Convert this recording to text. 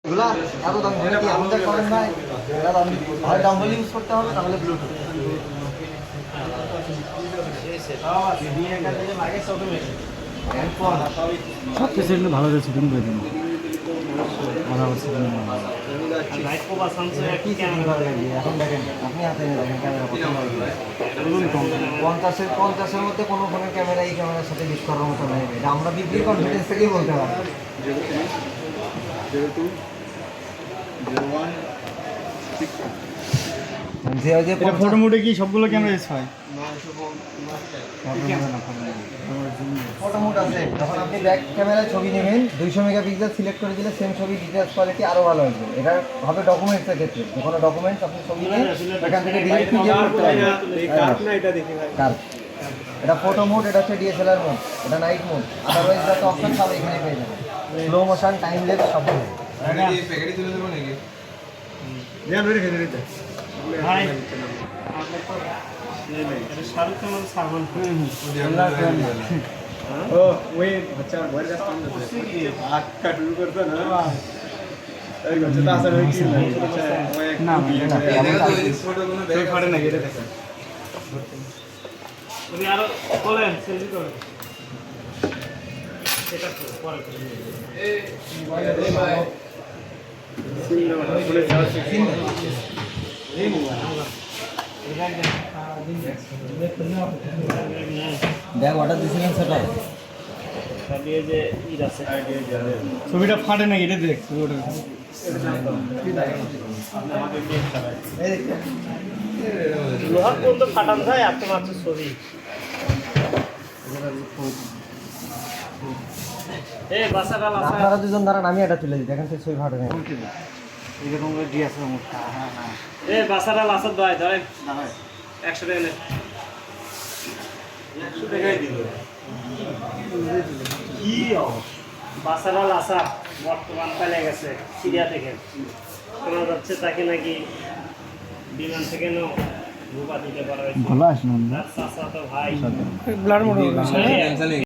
এগুলা এত দাম ধরে কি আমাদের করেন ভাই? এরা দাম হয় ডাম্বল ইউজ করতে হবে তাহলে ব্লুটুথ। সব কিছু এগুলো ভালো হয়েছে তুমি করে দিন এখন দেখেন আপনি হাতে নিয়ে দেখেন ক্যামেরা পঞ্চাশের মধ্যে কোনো ফোনের ক্যামেরা এই ক্যামেরার সাথে মিস করার মতো নেই। এটা আমরা বিক্রি কনফিডেন্স থেকেই বলতে পারি। ফটো মোডে কি সবগুলো ক্যামেরা ইউজ হয়? ফটো মোড আছে, যখন আপনি ব্যাক ক্যামেরায় ছবি নেবেন 200 মেগাপিক্সেল সিলেক্ট করে দিলে সেম ছবি ডিটেলস কোয়ালিটি আরও ভালো আসবে। এটা হবে ডকুমেন্টসের ক্ষেত্রে, যে কোনো ডকুমেন্টস আপনি ছবি নিয়ে এখান থেকে ডিরেক্ট করতে পারবেন। এটা ফটো মোড, এটা হচ্ছে ডিএসএলআর মোড, এটা নাইট মোড। আদারওয়াইজ যত অপশন সব এখানে পেয়ে যাবেন, স্লো মোশন, টাইম ল্যাপস সব পেয়ে দেখ অর্ডার দিয়েছিলেন সেটা ছবিটা ফাটে নাকি এটা দেখ। লোহার পর্যন্ত ফাটান যায় এত মাত্র ছবি। আপনারা দুজন দাঁড়ান, আমি এটা তুলে দিই, দেখেন সেই ছবি ফাটে না। এরকম করে ডিএসএলআর মোডটা বাসাটা লাসাদ ভাই ধরেন 100 টাকা নেন। 100 টাকাই দিল কি বাসাটা লাসা বর্তমান পালিয়ে গেছে সিরিয়া থেকে। শোনা যাচ্ছে তাকে নাকি বিমান থেকে ভূপা দিতে পারা হয়েছে। ভালো আসে না তার চাচা তো ভাই ব্লাড মোড